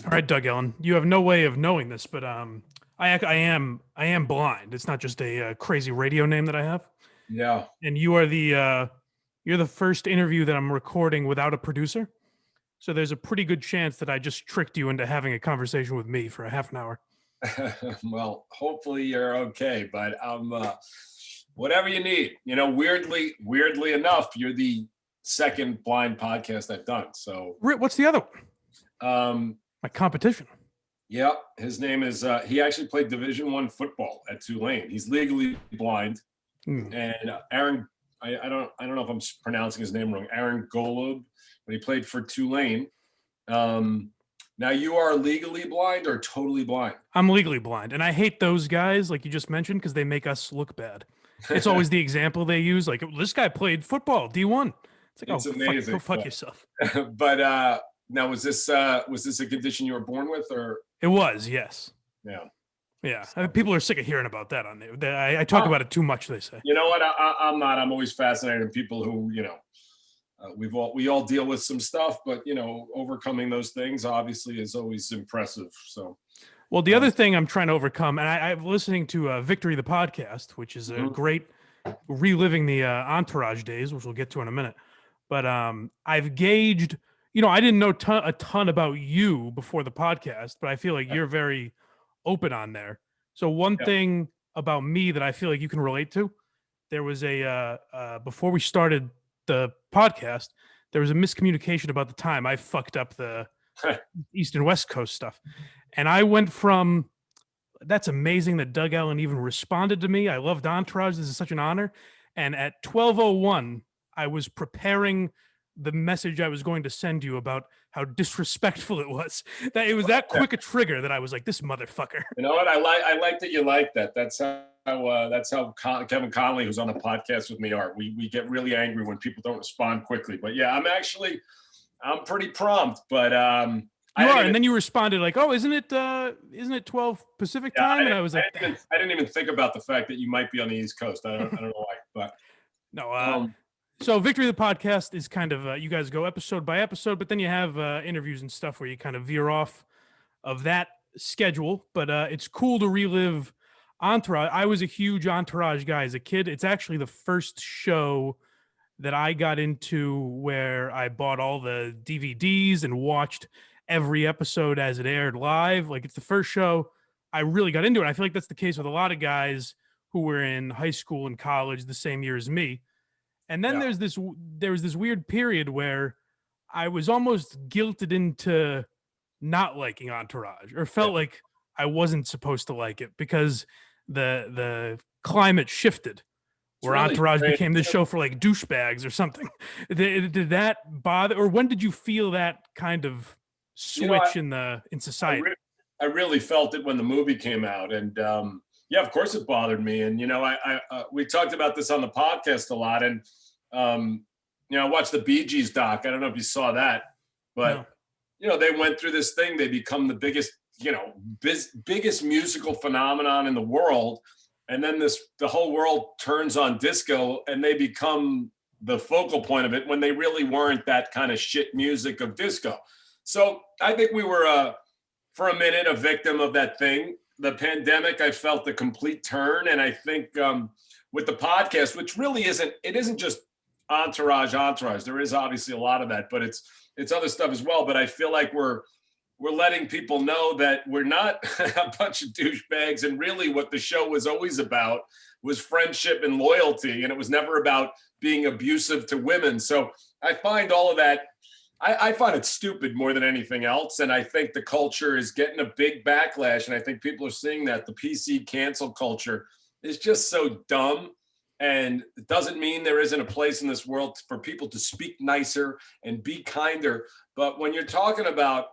All right, Doug Ellin, you have no way of knowing this, but I am blind. It's not just a crazy radio name that I have. Yeah. And you're the first interview that I'm recording without a producer. So there's a pretty good chance that I just tricked you into having a conversation with me for a half an hour. Well, hopefully you're okay, but whatever you need. Weirdly enough, you're the second blind podcast I've done. So What's the other one? um, My competition. yeah, his name is he actually played Division I football at Tulane. He's legally blind. And Aaron, I don't know if I'm pronouncing his name wrong, Aaron Golub, but he played for Tulane. Now you are legally blind or totally blind? I'm legally blind, and I hate those guys like you just mentioned because they make us look bad. It's always the example they use, like this guy played football D1. It's like, It's amazing. Go fuck yourself. But now was this a condition you were born with, or? It was, yes. Yeah. Yeah, people are sick of hearing about that on there. I talk about it too much, they say. You know what? I'm not. I'm always fascinated in people who, we all deal with some stuff, but overcoming those things obviously is always impressive. So, well, the other thing I'm trying to overcome, and I'm listening to Victory the podcast, which is a great reliving the Entourage days, which we'll get to in a minute. But I've gauged, I didn't know a ton about you before the podcast, but I feel like you're very open on there. So one thing about me that I feel like you can relate to, there was before we started the podcast, there was a miscommunication about the time I fucked up the East and West Coast stuff. And I went from, that's amazing that Doug Ellin even responded to me. I loved Entourage. This is such an honor. And at 12:01, I was preparing the message I was going to send you about how disrespectful it was. That it was that quick a trigger that I was like, this motherfucker. You know what? I like that you like that. That's how Kevin Connolly, who's on the podcast with me, are. We get really angry when people don't respond quickly. But yeah, I'm pretty prompt. But and then you responded like, "Oh, isn't it 12 Pacific time?" And I was like, I didn't even think about the fact that you might be on the East Coast. I don't know why, but no. So Victory the podcast is kind of you guys go episode by episode, but then you have interviews and stuff where you kind of veer off of that schedule. But it's cool to relive Entourage. I was a huge Entourage guy as a kid. It's actually the first show that I got into where I bought all the DVDs and watched every episode as it aired live. Like, it's the first show I really got into it. I feel like that's the case with a lot of guys who were in high school and college the same year as me. And then there was this weird period where I was almost guilted into not liking Entourage, or felt like I wasn't supposed to like it because the climate shifted, where really Entourage became this show for like douchebags or something. Did that bother, or when did you feel that kind of switch in society? I really felt it when the movie came out, and yeah, of course it bothered me. And we talked about this on the podcast a lot, and I watched the Bee Gees doc. I don't know if you saw that, but they went through this thing. They become the biggest, biggest musical phenomenon in the world. And then the whole world turns on disco, and they become the focal point of it when they really weren't that kind of shit music of disco. So I think we were, for a minute, a victim of that thing. The pandemic, I felt the complete turn. And I think with the podcast, which really isn't just Entourage. There is obviously a lot of that, but it's other stuff as well. But I feel like we're letting people know that we're not a bunch of douchebags, and really what the show was always about was friendship and loyalty, and it was never about being abusive to women. So I find all of that, I find it stupid more than anything else, and I think the culture is getting a big backlash, and I think people are seeing that the PC cancel culture is just so dumb. And it doesn't mean there isn't a place in this world for people to speak nicer and be kinder. But when you're talking about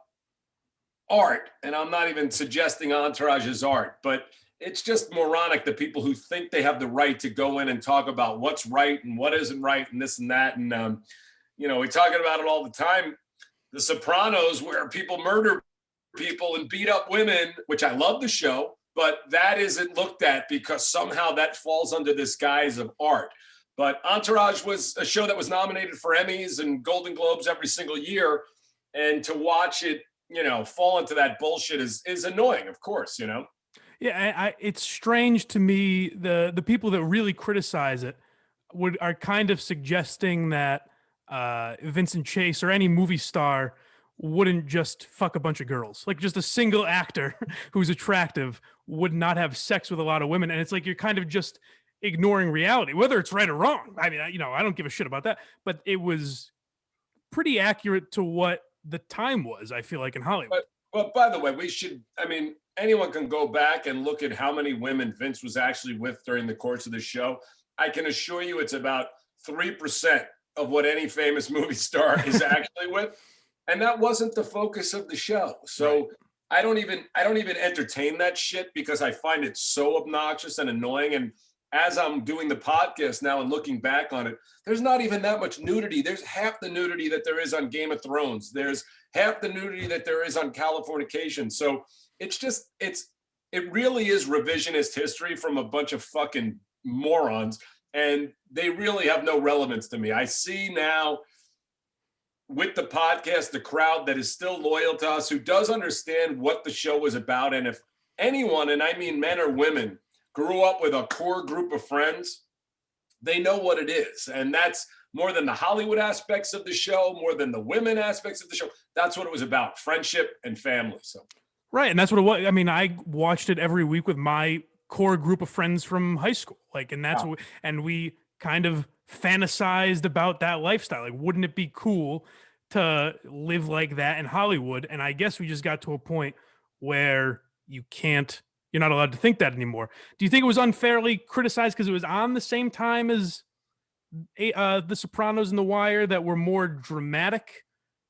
art, and I'm not even suggesting Entourage is art, but it's just moronic, the people who think they have the right to go in and talk about what's right and what isn't right and this and that. And, we're talking about it all the time. The Sopranos, where people murder people and beat up women, which I love the show, but that isn't looked at because somehow that falls under this guise of art. But Entourage was a show that was nominated for Emmys and Golden Globes every single year. And to watch it, fall into that bullshit is annoying, of course, Yeah, it's strange to me the people that really criticize it are kind of suggesting that Vincent Chase or any movie star wouldn't just fuck a bunch of girls. Like just a single actor who's attractive would not have sex with a lot of women, and it's like you're kind of just ignoring reality, whether it's right or wrong. I mean, I don't give a shit about that, but it was pretty accurate to what the time was, I feel like, in Hollywood. But by the way, anyone can go back and look at how many women Vince was actually with during the course of the show. I can assure you it's about 3% of what any famous movie star is actually with. And that wasn't the focus of the show. So right. I don't even entertain that shit because I find it so obnoxious and annoying. And as I'm doing the podcast now and looking back on it, there's not even that much nudity. There's half the nudity that there is on Game of Thrones. There's half the nudity that there is on Californication. So it really is revisionist history from a bunch of fucking morons, and they really have no relevance to me. I see now with the podcast, the crowd that is still loyal to us, who does understand what the show was about. And if anyone, and I mean men or women, grew up with a core group of friends, they know what it is. And that's more than the Hollywood aspects of the show, more than the women aspects of the show. That's what it was about, friendship and family. So, right. And that's what it was. I mean, I watched it every week with my core group of friends from high school. Like, and that's what, and we kind of fantasized about that lifestyle. Like, wouldn't it be cool to live like that in Hollywood? And I guess we just got to a point where you're not allowed to think that anymore. Do you think it was unfairly criticized because it was on the same time as The Sopranos and The Wire that were more dramatic,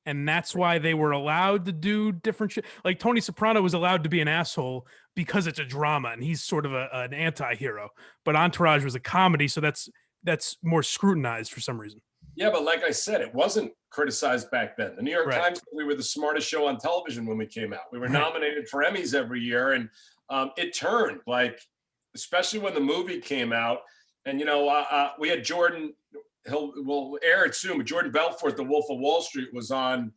and that's why they were allowed to do different shit? Like Tony Soprano was allowed to be an asshole because it's a drama and he's sort of an anti-hero, but Entourage was a comedy, so that's more scrutinized for some reason. Yeah, but like I said, it wasn't criticized back then. The New York Times, we were the smartest show on television when we ccame out. We were nominated for Emmys every year, and it turned, like, especially when the movie came out. And, we had Jordan, we'll air it soon, but Jordan Belfort, The Wolf of Wall Street, was on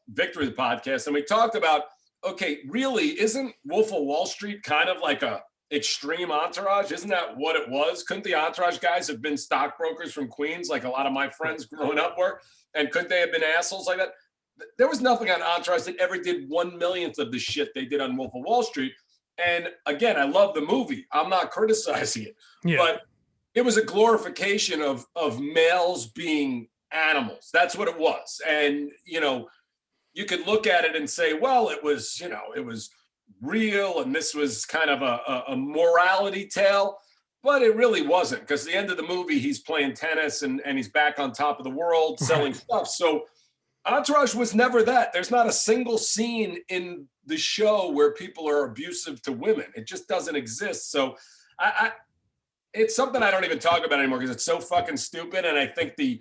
Victory, the podcast. And we talked about, okay, really, isn't Wolf of Wall Street kind of like a extreme Entourage? Isn't that what it was? Couldn't the Entourage guys have been stockbrokers from Queens, like a lot of my friends growing up were? And couldn't they have been assholes like that? There was nothing on Entourage that ever did 1/1,000,000th of the shit they did on Wolf of Wall Street. And again, I love the movie. I'm not criticizing it, but it was a glorification of males being animals. That's what it was. And, you could look at it and say, well, it was real, and this was kind of a morality tale, but it really wasn't, because at the end of the movie, he's playing tennis and he's back on top of the world selling stuff. So Entourage was never that. There's not a single scene in the show where people are abusive to women. It just doesn't exist. So it's something I don't even talk about anymore because it's so fucking stupid. And I think the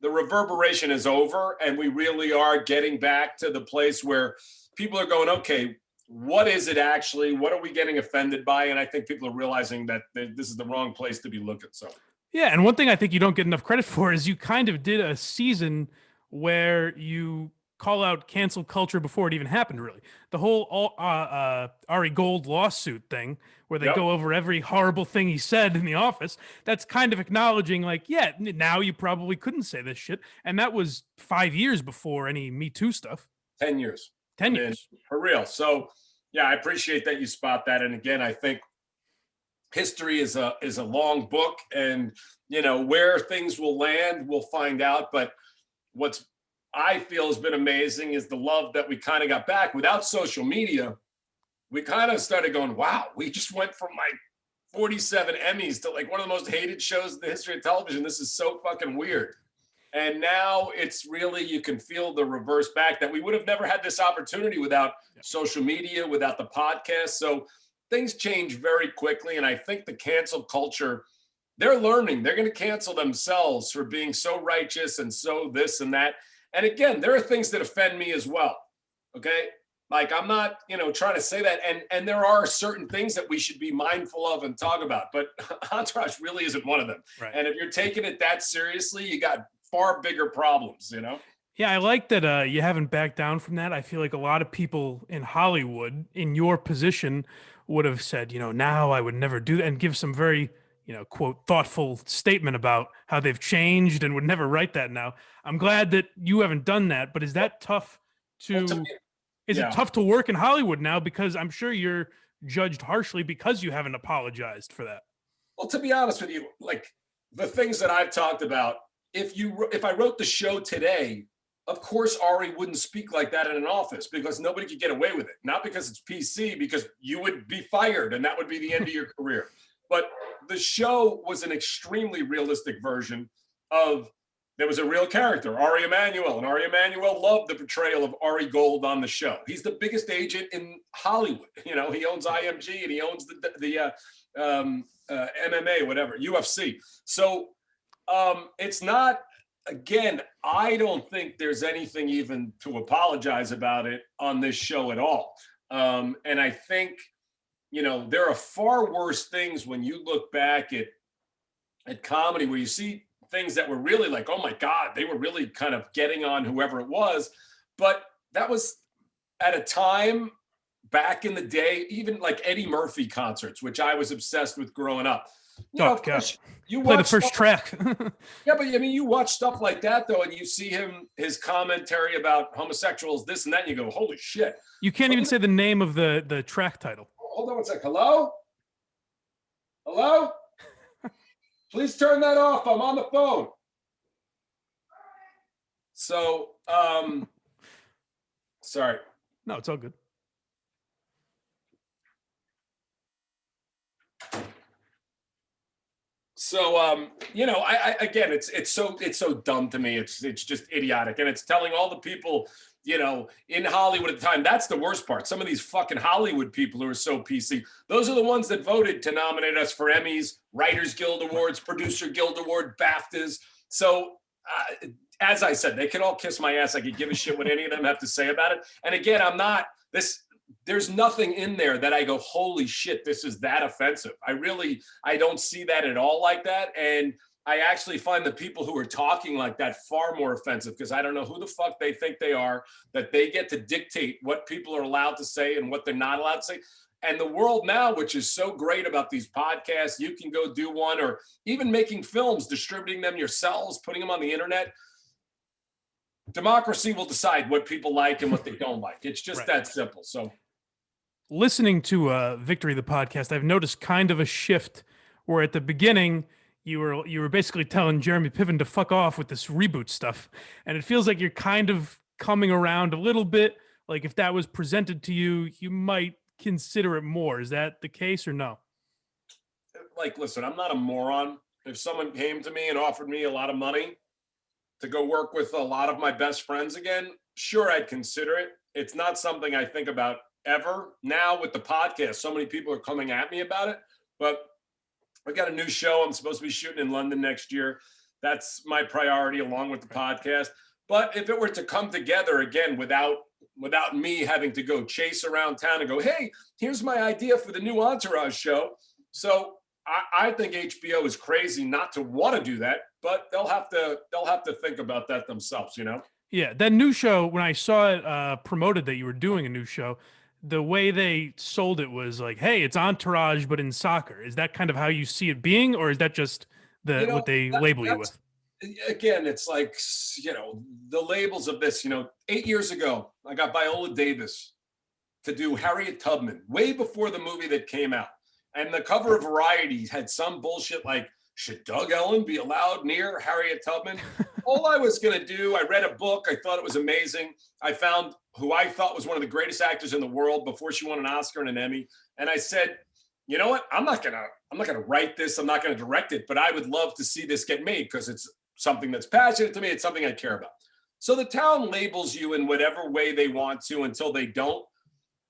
reverberation is over, and we really are getting back to the place where people are going, okay, what is it actually? What are we getting offended by? And I think people are realizing that this is the wrong place to be looking. So, yeah. And one thing I think you don't get enough credit for is you kind of did a season where you call out cancel culture before it even happened, really. The whole Ari Gold lawsuit thing, where they go over every horrible thing he said in The Office, that's kind of acknowledging, like, yeah, now you probably couldn't say this shit. And that was 5 years before any Me Too stuff. 10 years. 10 years. For real. So, yeah, I appreciate that you spot that. And again, I think history is a long book, and, where things will land, we'll find out. But what's I feel has been amazing is the love that we kind of got back. Without social media, we kind of started going, wow, we just went from like 47 Emmys to like one of the most hated shows in the history of television. This is so fucking weird. And now it's really, you can feel the reverse back, that we would have never had this opportunity without social media, without the podcast. So things change very quickly. And I think the cancel culture, they're learning. They're going to cancel themselves for being so righteous and so this and that. And again, there are things that offend me as well. Okay. Like, I'm not, trying to say that. And there are certain things that we should be mindful of and talk about, but Entourage really isn't one of them. Right. And if you're taking it that seriously, you got far bigger problems, Yeah, I like that you haven't backed down from that. I feel like a lot of people in Hollywood in your position would have said, now I would never do that and give some very, quote, thoughtful statement about how they've changed and would never write that now. I'm glad that you haven't done that, but is that tough Well, to to, me, is it yeah. tough to work in Hollywood now? Because I'm sure you're judged harshly because you haven't apologized for that. Well, to be honest with you, like the things that I've talked about, if I wrote the show today, of course Ari wouldn't speak like that in an office because nobody could get away with it. Not because it's PC, because you would be fired and that would be the end of your career. But the show was an extremely realistic version of there was a real character, Ari Emanuel, and Ari Emanuel loved the portrayal of Ari Gold on the show. He's the biggest agent in Hollywood. He owns IMG and he owns the MMA, whatever, UFC. So it's not, again, I don't think there's anything even to apologize about it on this show at all. And I think, there are far worse things when you look back at comedy where you see things that were really like, oh my God, they were really kind of getting on whoever it was. But that was at a time back in the day, even like Eddie Murphy concerts, which I was obsessed with growing up. Of course, you play the first track. Yeah, but I mean, you watch stuff like that though, and you see his commentary about homosexuals, this and that, and you go, holy shit. You can't even say the name of the track title. Hold on one sec. Hello? Hello? Please turn that off. I'm on the phone. So, sorry. No, it's all good. So, I again, it's so dumb to me. It's just idiotic, and it's telling all the people, in Hollywood at the time. That's the worst part. Some of these fucking Hollywood people who are so PC. Those are the ones that voted to nominate us for Emmys, Writers Guild Awards, Producer Guild Award, BAFTAs. So, as I said, they can all kiss my ass. I could give a shit what any of them have to say about it. And again, there's nothing in there that I go, holy shit, this is that offensive. I don't see that at all like that. And I actually find the people who are talking like that far more offensive because I don't know who the fuck they think they are, that they get to dictate what people are allowed to say and what they're not allowed to say. And the world now, which is so great about these podcasts, you can go do one, or even making films, distributing them yourselves, putting them on the internet. Democracy will decide what people like and what they don't like. It's just that simple. So listening to Victory the podcast, I've noticed kind of a shift where at the beginning you were basically telling Jeremy Pivon to fuck off with this reboot stuff, and it feels like you're kind of coming around a little bit. Like if that was presented to you, you might consider it more. Is that the case or no? Like, listen, I'm not a moron. If someone came to me and offered me a lot of money to go work with a lot of my best friends again, sure, I'd consider it. It's not something I think about ever. Now with the podcast, so many people are coming at me about it, but I got a new show I'm supposed to be shooting in London next year. That's my priority along with the podcast. But if it were to come together again without me having to go chase around town and go, hey, here's my idea for the new Entourage show. So I think HBO is crazy not to want to do that, but they'll have to think about that themselves, Yeah, that new show, when I saw it promoted that you were doing a new show, the way they sold it was like, hey, it's Entourage, but in soccer. Is that kind of how you see it being, or is that just what they label you with? Again, it's like, the labels of this, 8 years ago, I got Viola Davis to do Harriet Tubman way before the movie that came out. And the cover of Variety had some bullshit like, should Doug Ellin be allowed near Harriet Tubman? All I was going to do, I read a book. I thought it was amazing. I found who I thought was one of the greatest actors in the world before she won an Oscar and an Emmy. And I said, you know what? I'm not going to write this. I'm not going to direct it, but I would love to see this get made because it's something that's passionate to me. It's something I care about. So the town labels you in whatever way they want to until they don't.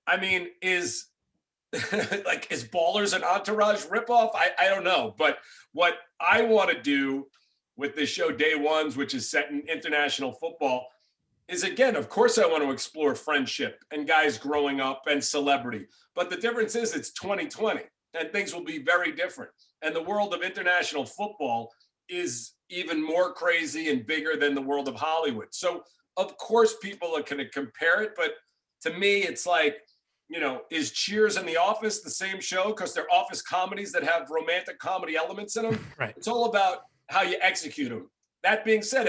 I mean, is Ballers an Entourage ripoff? I don't know. But what I want to do with this show, Day Ones, which is set in international football, is, again, of course, I want to explore friendship and guys growing up and celebrity. But the difference is it's 2020 and things will be very different. And the world of international football is even more crazy and bigger than the world of Hollywood. So of course people are going to compare it, but to me, it's like, is Cheers and The Office the same show? Because they're office comedies that have romantic comedy elements in them. Right. It's all about how you execute them. That being said,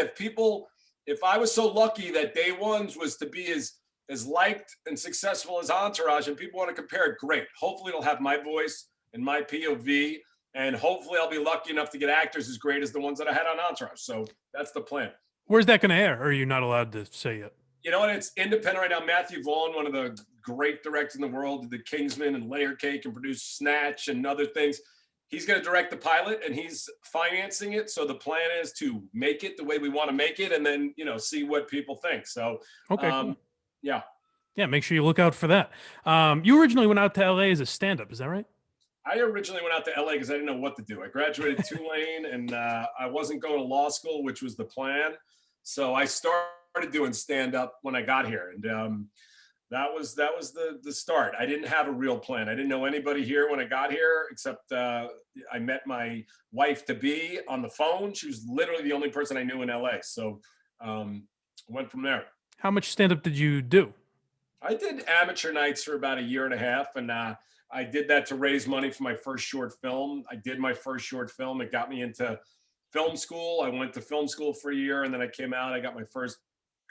if I was so lucky that Day Ones was to be as liked and successful as Entourage, and people want to compare it, great. Hopefully it'll have my voice and my POV, and hopefully I'll be lucky enough to get actors as great as the ones that I had on Entourage. So that's the plan. Where's that going to air? Or are you not allowed to say yet? You know what? It's independent right now. Matthew Vaughn, one of the great directors in the world, did The Kingsman and Layer Cake and produced Snatch and other things. He's going to direct the pilot and he's financing it. So the plan is to make it the way we want to make it and then, see what people think. So, okay, cool. Yeah. Yeah, make sure you look out for that. You originally went out to LA as a stand-up, is that right? I originally went out to LA because I didn't know what to do. I graduated Tulane and I wasn't going to law school, which was the plan. So I started doing stand-up when I got here. And that was the start. I didn't have a real plan. I didn't know anybody here when I got here, except I met my wife-to-be on the phone. She was literally the only person I knew in LA. So went from there. How much stand-up did you do? I did amateur nights for about a year and a half, and I did that to raise money for my first short film. I did my first short film. It got me into film school. I went to film school for a year, and then I came out. I got my first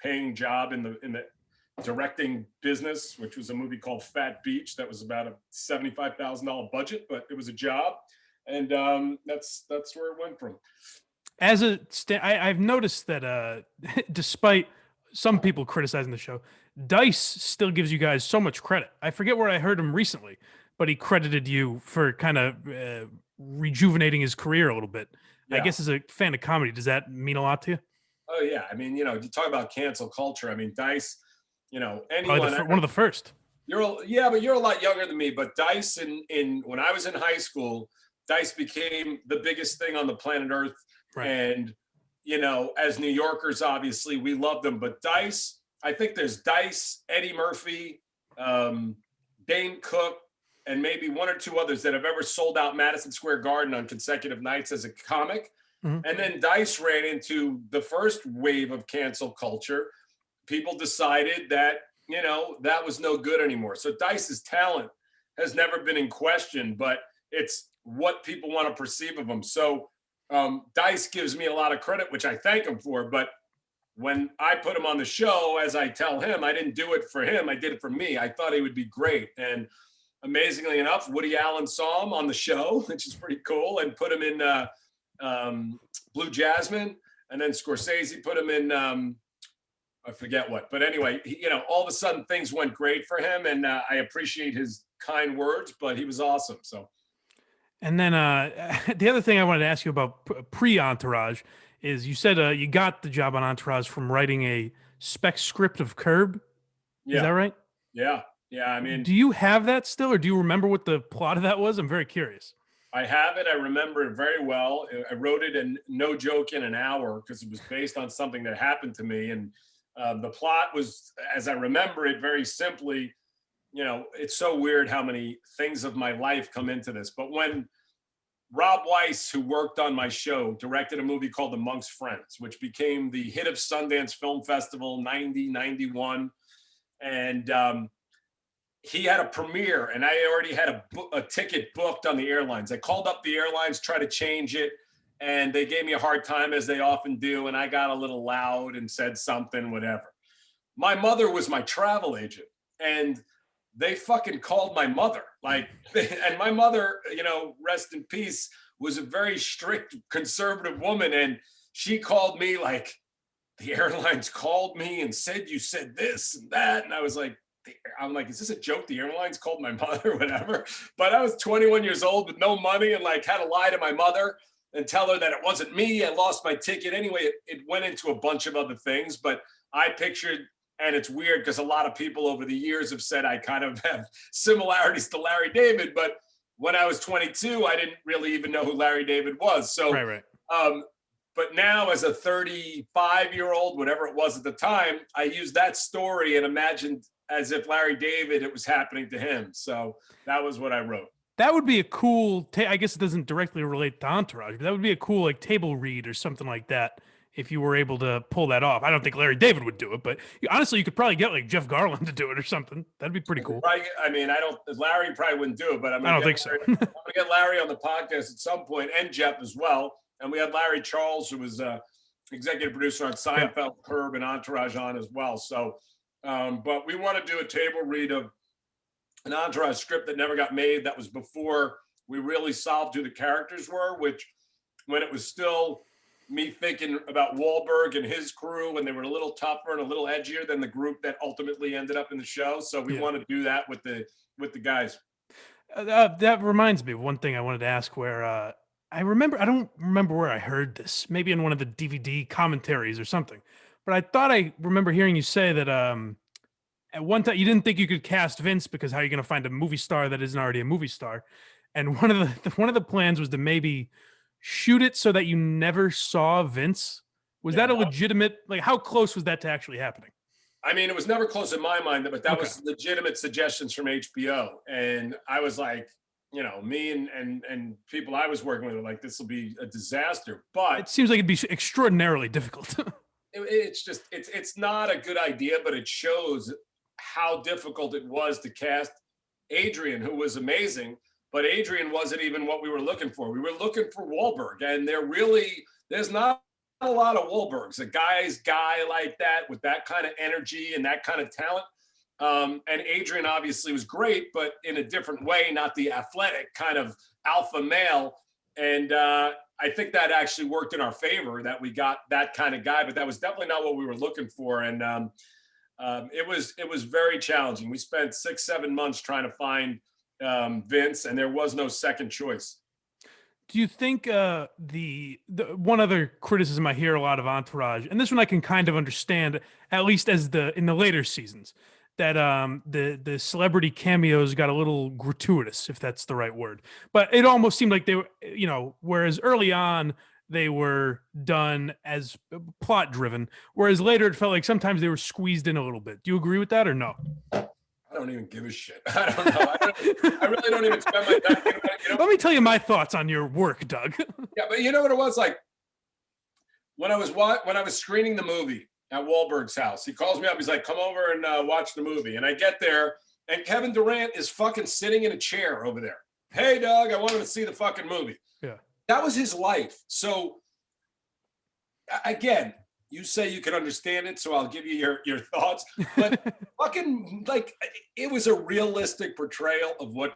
paying job in the directing business, which was a movie called Fat Beach. That was about a $75,000 budget, but it was a job, and that's where it went from. As I've noticed that despite some people criticizing the show, Dice still gives you guys so much credit. I forget where I heard him recently, but he credited you for kind of rejuvenating his career a little bit. Yeah. I guess as a fan of comedy, does that mean a lot to you? Oh yeah, I mean, you talk about cancel culture. I mean, Dice, anyone. One of the first. But you're a lot younger than me. But Dice, in when I was in high school, Dice became the biggest thing on the planet Earth. Right. And as New Yorkers, obviously we loved them. But Dice, I think there's Dice, Eddie Murphy, Dane Cook, and maybe one or two others that have ever sold out Madison Square Garden on consecutive nights as a comic. Mm-hmm. And then Dice ran into the first wave of cancel culture. People decided that, that was no good anymore. So Dice's talent has never been in question, but it's what people want to perceive of him. So Dice gives me a lot of credit, which I thank him for. But when I put him on the show, as I tell him, I didn't do it for him. I did it for me. I thought he would be great. And amazingly enough, Woody Allen saw him on the show, which is pretty cool, and put him in Blue Jasmine. And then Scorsese put him in, I forget what. But anyway, all of a sudden things went great for him. And I appreciate his kind words, but he was awesome. So. And then the other thing I wanted to ask you about pre-Entourage is you said you got the job on Entourage from writing a spec script of Curb. Yeah. Is that right? Yeah. Yeah. I mean, do you have that still, or do you remember what the plot of that was? I'm very curious. I have it. I remember it very well. I wrote it in no joke in an hour because it was based on something that happened to me. And the plot was, as I remember it very simply, it's so weird how many things of my life come into this. But when Rob Weiss, who worked on my show, directed a movie called The Monk's Friends, which became the hit of Sundance Film Festival 90, 91. And he had a premiere, and I already had a ticket booked on the airlines. I called up the airlines, tried to change it, and they gave me a hard time, as they often do, and I got a little loud and said something, whatever. My mother was my travel agent, and they fucking called my mother. And my mother, rest in peace, was a very strict conservative woman. And she called me the airlines called me and said, you said this and that. And I was like, is this a joke? The airlines called my mother, whatever. But I was 21 years old with no money and had to lie to my mother and tell her that it wasn't me. I lost my ticket. Anyway, it went into a bunch of other things, but I pictured. And it's weird because a lot of people over the years have said I kind of have similarities to Larry David. But when I was 22, I didn't really even know who Larry David was. So, right. But now as a 35-year-old, whatever it was at the time, I used that story and imagined as if Larry David, it was happening to him. So that was what I wrote. That would be a cool, I guess it doesn't directly relate to Entourage, but that would be a cool table read or something like that. if you were able to pull that off. I don't think Larry David would do it, but honestly, you could probably get like Jeff Garland to do it or something. That'd be pretty cool. Right. I mean, Larry probably wouldn't do it, but I don't think so. I'm gonna get Larry on the podcast at some point, and Jeff as well. And we had Larry Charles, who was executive producer on Seinfeld, Curb, and Entourage on as well. So, but we want to do a table read of an Entourage script that never got made. That was before we really solved who the characters were, which when it was still me thinking about Wahlberg and his crew, and they were a little tougher and a little edgier than the group that ultimately ended up in the show. So we want to do that with the guys. That reminds me of one thing I wanted to ask where I don't remember where I heard this, maybe in one of the DVD commentaries or something, but I thought I remember hearing you say that at one time you didn't think you could cast Vince because how are you going to find a movie star that isn't already a movie star? And one of the plans was to maybe shoot it so that you never saw Vince. Was that a legitimate, like, how close was that to actually happening? I mean, it was never close in my mind, but that was legitimate suggestions from HBO. And I was like, you know, me and people I was working with were like, this will be a disaster. But it seems like it'd be extraordinarily difficult. it's not a good idea, but it shows how difficult it was to cast Adrian, who was amazing. But Adrian wasn't even what we were looking for. We were looking for Wahlberg, and there's not a lot of Wahlbergs. A guy like that with that kind of energy and that kind of talent. And Adrian obviously was great, but in a different way, not the athletic kind of alpha male. And I think that actually worked in our favor that we got that kind of guy, but that was definitely not what we were looking for. And it was very challenging. We spent 6-7 months trying to find Vince, and there was no second choice. Do you think the one other criticism I hear a lot of Entourage, and this one I can kind of understand, at least as in the later seasons, that the celebrity cameos got a little gratuitous, if that's the right word. But it almost seemed like they were, you know, whereas early on they were done as plot driven, whereas later it felt like sometimes they were squeezed in a little bit. Do you agree with that or no? I don't even give a shit. I don't know. I really don't even spend my time. Let me tell you my thoughts on your work, Doug. Yeah, but you know what it was like when I was screening the movie at Wahlberg's house. He calls me up. He's like, "Come over and watch the movie." And I get there, and Kevin Durant is fucking sitting in a chair over there. Hey, Doug, I wanted to see the fucking movie. Yeah, that was his life. So again, you say you can understand it, so I'll give you your thoughts. But fucking, like, it was a realistic portrayal of what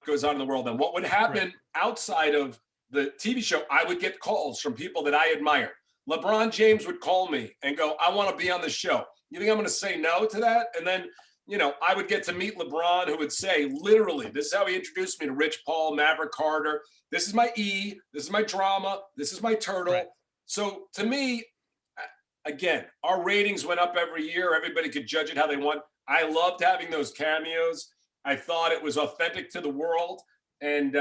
goes on in the world and what would happen outside of the TV show. I would get calls from people that I admired. LeBron James would call me and go, "I want to be on the show." You think I'm going to say no to that? And then, you know, I would get to meet LeBron, who would say, literally, this is how he introduced me to Rich Paul, Maverick Carter. This is my E. This is my drama. This is my turtle. Right. So to me, again, our ratings went up every year. Everybody could judge it how they want. I loved having those cameos. I thought it was authentic to the world. And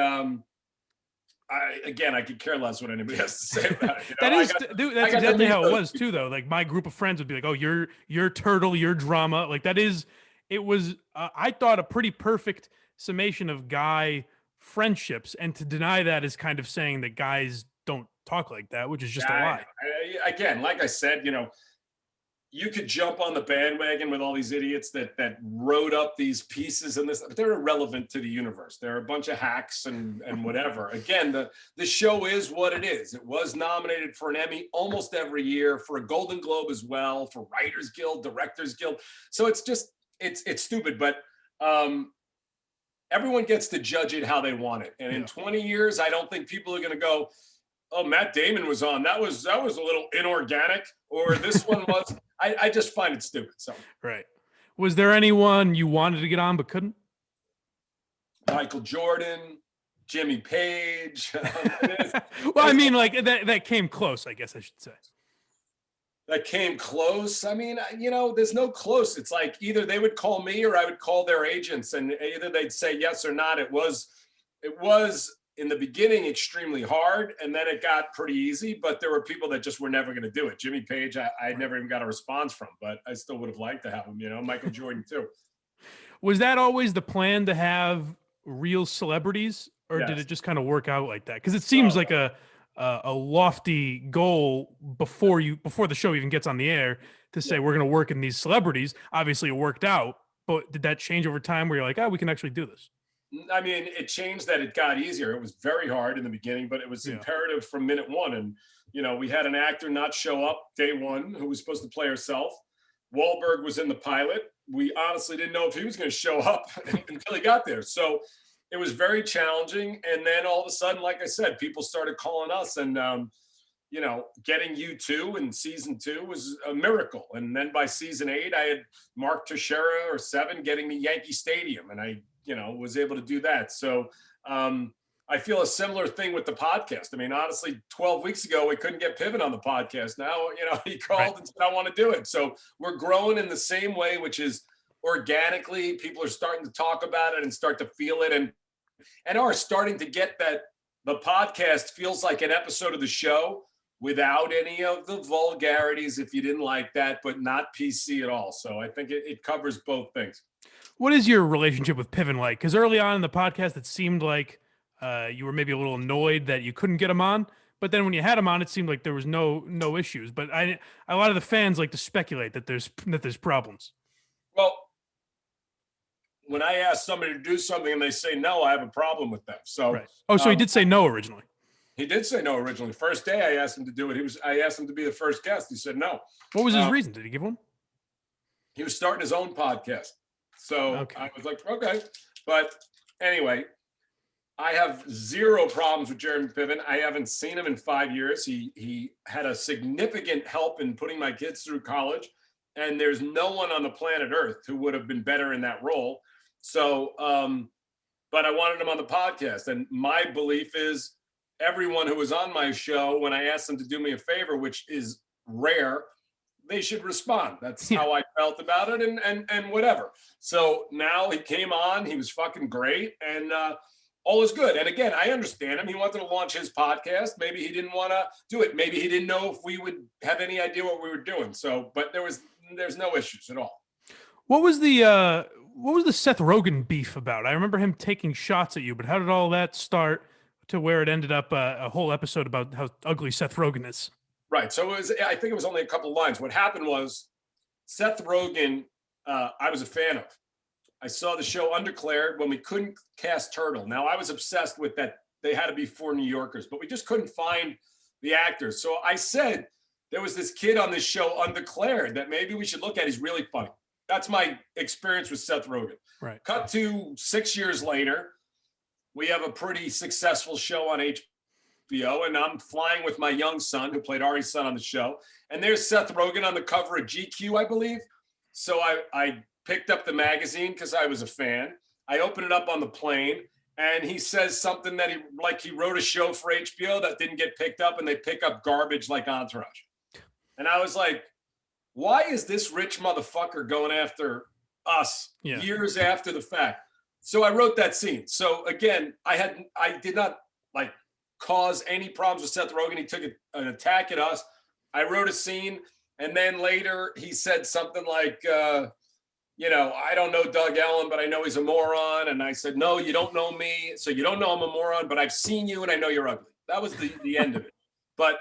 I could care less what anybody has to say about it. You know? That's exactly how it was too, though. Like, my group of friends would be like, "Oh, you're turtle, you're drama." Like, it was, I thought, a pretty perfect summation of guy friendships. And to deny that is kind of saying that guys don't talk like that, which is just a lie. Again, like I said, you know, you could jump on the bandwagon with all these idiots that wrote up these pieces and this, but they're irrelevant to the universe. They're a bunch of hacks and whatever. Again, the show is what it is. It was nominated for an Emmy almost every year, for a Golden Globe as well, for Writers Guild, Directors Guild. So it's just, it's stupid, but everyone gets to judge it how they want it. And in 20 years, I don't think people are going to go, "Oh, Matt Damon was on. That was a little inorganic," or "This one was." I just find it stupid. So right. Was there anyone you wanted to get on but couldn't? Michael Jordan, Jimmy Page. Well, I mean, like that came close, I guess I should say. That came close. I mean, you know, there's no close. It's like either they would call me or I would call their agents, and either they'd say yes or not. It was in the beginning extremely hard, and then it got pretty easy, but there were people that just were never going to do it. Jimmy Page, I never even got a response from, but I still would have liked to have him, you know. Michael Jordan too. Was that always the plan, to have real celebrities, or did it just kind of work out like that? Because it seems like a a lofty goal before the show even gets on the air to say we're going to work in these celebrities. Obviously, it worked out, but did that change over time where you're like, oh, we can actually do this? I mean, it changed that it got easier. It was very hard in the beginning, but it was imperative from minute one. And, you know, we had an actor not show up day one who was supposed to play herself. Wahlberg was in the pilot. We honestly didn't know if he was going to show up until he got there. So it was very challenging. And then all of a sudden, like I said, people started calling us, and, you know, getting U2 in season 2 was a miracle. And then by season 8, I had Mark Teixeira or 7 getting me Yankee Stadium. And I, you know, was able to do that. So I feel a similar thing with the podcast. I mean, honestly, 12 weeks ago, we couldn't get Pivon on the podcast. Now, you know, he called and said, I want to do it. So we're growing in the same way, which is organically. People are starting to talk about it and start to feel it, and are starting to get that the podcast feels like an episode of the show without any of the vulgarities, if you didn't like that, but not PC at all. So I think it covers both things. What is your relationship with Pivon like? Because early on in the podcast, it seemed like you were maybe a little annoyed that you couldn't get him on. But then when you had him on, it seemed like there was no issues. But a lot of the fans like to speculate that there's problems. Well, when I ask somebody to do something and they say no, I have a problem with them. So, so he did say no originally. He did say no originally. First day I asked him to do it. I asked him to be the first guest. He said no. What was his reason? Did he give one? He was starting his own podcast. So I was like, okay. But anyway, I have zero problems with Jeremy Pivon. I haven't seen him in 5 years. He had a significant help in putting my kids through college. And there's no one on the planet Earth who would have been better in that role. So, but I wanted him on the podcast. And my belief is everyone who was on my show, when I asked them to do me a favor, which is rare, they should respond. That's how I felt about it, and whatever. So now he came on, he was fucking great, and all is good. And again, I understand him. He wanted to launch his podcast. Maybe he didn't want to do it. Maybe he didn't know if we would have any idea what we were doing. So, but there's no issues at all. What was the Seth Rogen beef about? I remember him taking shots at you, but how did all that start to where it ended up a whole episode about how ugly Seth Rogen is? Right. So I think it was only a couple of lines. What happened was Seth Rogen, I was a fan of. I saw the show Undeclared when we couldn't cast Turtle. Now, I was obsessed with that. They had to be 4 New Yorkers, but we just couldn't find the actors. So I said, there was this kid on this show Undeclared that maybe we should look at. He's really funny. That's my experience with Seth Rogen. Right. Cut to 6 years later, we have a pretty successful show on HBO, and I'm flying with my young son, who played Ari's son on the show. And there's Seth Rogen on the cover of GQ, I believe. So I picked up the magazine because I was a fan. I opened it up on the plane, and he says something that he wrote a show for HBO that didn't get picked up, and they pick up garbage like Entourage. And I was like, why is this rich motherfucker going after us years after the fact? So I wrote that scene. So again, I did not like cause any problems with Seth Rogen. He took an attack at us. I wrote a scene, and then later he said something like, I don't know Doug Ellin, but I know he's a moron. And I said, no, you don't know me. So you don't know I'm a moron, but I've seen you and I know you're ugly. That was the end of it. But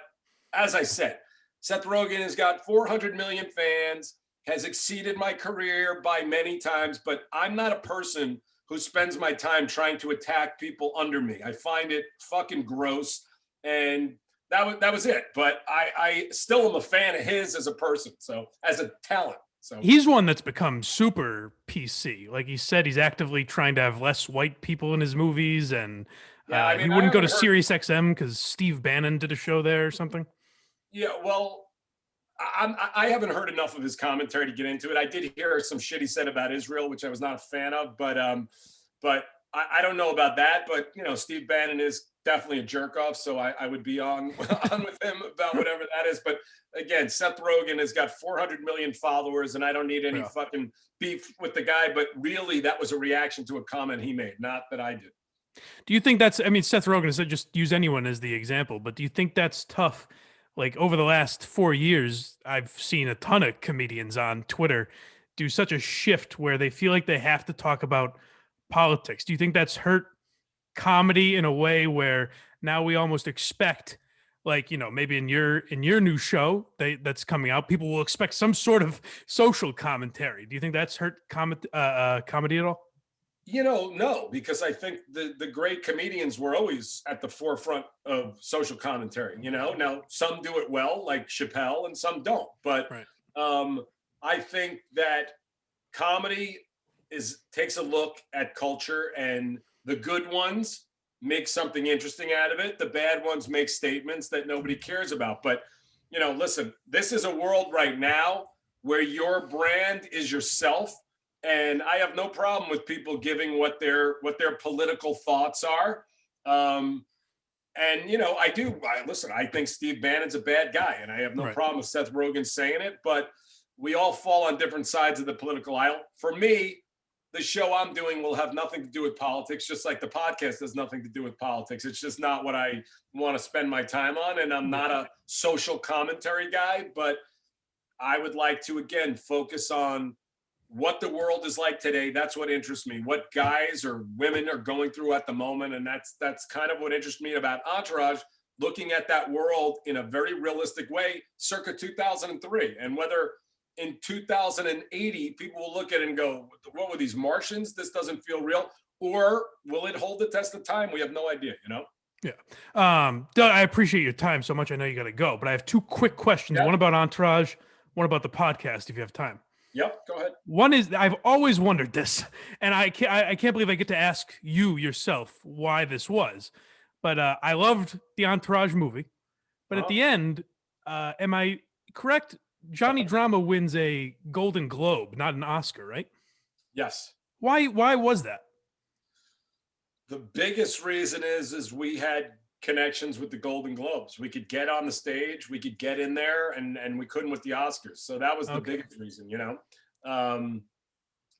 as I said, Seth Rogen has got 400 million fans, has exceeded my career by many times, but I'm not a person who spends my time trying to attack people under me. I find it fucking gross. And that was it. But I still am a fan of his as a person. So as a talent. So he's one that's become super PC. Like he said, he's actively trying to have less white people in his movies, and he wouldn't go to Sirius XM because Steve Bannon did a show there or something. Yeah, well, I haven't heard enough of his commentary to get into it. I did hear some shit he said about Israel, which I was not a fan of, but I don't know about that. But Steve Bannon is definitely a jerk off, so I would be on with him about whatever that is. But again, Seth Rogen has got 400 million followers, and I don't need any fucking beef with the guy. But really, that was a reaction to a comment he made, not that I did. Do you think that's? Seth Rogen has just use anyone as the example, but do you think that's tough? Like over the last 4 years, I've seen a ton of comedians on Twitter do such a shift where they feel like they have to talk about politics. Do you think that's hurt comedy in a way where now we almost expect like, maybe in your new show that's coming out, people will expect some sort of social commentary. Do you think that's hurt comedy at all? No, because I think the great comedians were always at the forefront of social commentary. Now some do it well, like Chappelle, and some don't. But Right. I think that comedy takes a look at culture, and the good ones make something interesting out of it. The bad ones make statements that nobody cares about. But listen, this is a world right now where your brand is yourself. And I have no problem with people giving what their political thoughts are. And listen, I think Steve Bannon's a bad guy, and I have no problem with Seth Rogen saying it, but we all fall on different sides of the political aisle. For me, the show I'm doing will have nothing to do with politics, just like the podcast has nothing to do with politics. It's just not what I want to spend my time on. And I'm not a social commentary guy, but I would like to, again, focus on what the world is like today. That's what interests me, what guys or women are going through at the moment. And that's kind of what interests me about Entourage, looking at that world in a very realistic way, circa 2003. And whether in 2080, people will look at it and go, what were these Martians? This doesn't feel real. Or will it hold the test of time? We have no idea, Yeah. Doug, I appreciate your time so much. I know you got to go, but I have two quick questions. Yeah. One about Entourage, one about the podcast, if you have time. Yep, go ahead. One is, I've always wondered this, and I can't believe I get to ask you yourself why this was. But I loved the Entourage movie. But at the end, am I correct? Johnny Drama wins a Golden Globe, not an Oscar, right? Yes. Why was that? The biggest reason is we had connections with the Golden Globes. We could get on the stage, we could get in there, and we couldn't with the Oscars. So that was the biggest reason,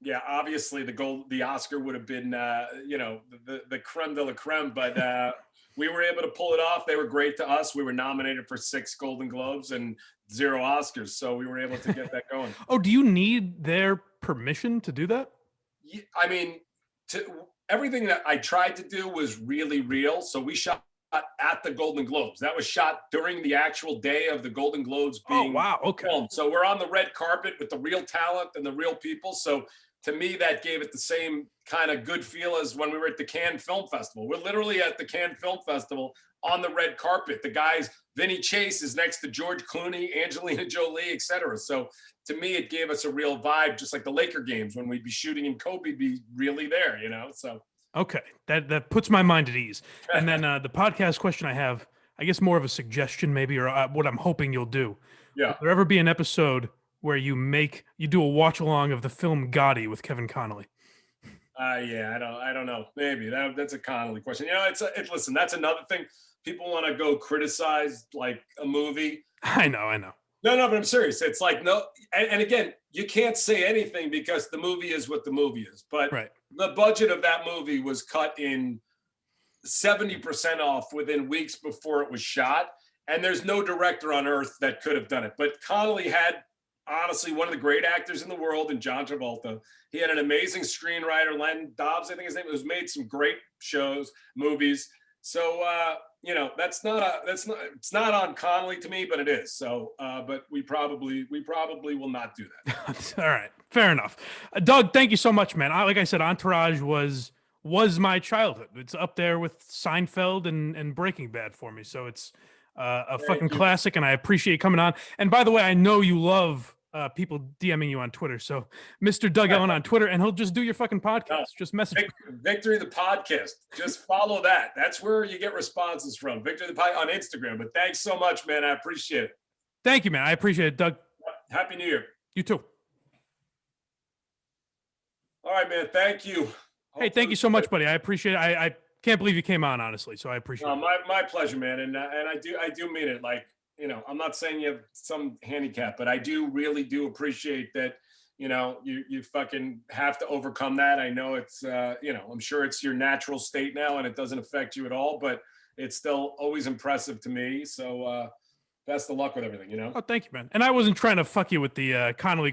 Yeah, obviously the Oscar would have been, the creme de la creme, but we were able to pull it off. They were great to us. We were nominated for 6 Golden Globes and 0 Oscars. So we were able to get that going. Oh, do you need their permission to do that? Yeah, I mean, everything that I tried to do was really real. So we shot at the Golden Globes. That was shot during the actual day of the Golden Globes being filmed. So we're on the red carpet with the real talent and the real people. So to me, that gave it the same kind of good feel as when we were at the Cannes Film Festival. We're literally at the Cannes Film Festival on the red carpet. The guys, Vinny Chase is next to George Clooney, Angelina Jolie, etc. So to me, it gave us a real vibe, just like the Laker games when we'd be shooting and Kobe'd be really there, so. Okay, that puts my mind at ease. And then the podcast question I have, I guess more of a suggestion maybe, or what I'm hoping you'll do. Yeah. Will there ever be an episode where you do a watch along of the film Gotti with Kevin Connolly? Yeah, I don't know. Maybe that's a Connolly question. Listen, that's another thing. People want to go criticize like a movie. I know. No, but I'm serious. It's like, no. And again, you can't say anything because the movie is what the movie is. But the budget of that movie was cut in 70% off within weeks before it was shot. And there's no director on earth that could have done it. But Connolly had, honestly, one of the great actors in the world in John Travolta. He had an amazing screenwriter, Len Dobbs, I think his name, who's made some great movies. So, it's not on Connolly to me, but it is. So, but we probably will not do that. All right. Fair enough. Doug, thank you so much, man. Like I said, Entourage was my childhood. It's up there with Seinfeld and Breaking Bad for me. So it's a fucking classic, and I appreciate you coming on. And by the way, I know you love people DMing you on Twitter. So Mr. Doug Ellin on Twitter, and he'll just do your fucking podcast. Just message Victory the Podcast. Just follow that. That's where you get responses from. Victory the Podcast on Instagram. But thanks so much, man. I appreciate it. Thank you, man. I appreciate it, Doug. Happy New Year. You too. All right, man. Thank you. Hey, thank you so much, buddy. I appreciate it. I can't believe you came on, honestly. So I appreciate it. My pleasure, man. And I do mean it. Like, I'm not saying you have some handicap, but I really do appreciate that, you fucking have to overcome that. I know it's, I'm sure it's your natural state now and it doesn't affect you at all, but it's still always impressive to me. So best of luck with everything, Oh, thank you, man. And I wasn't trying to fuck you with the Connolly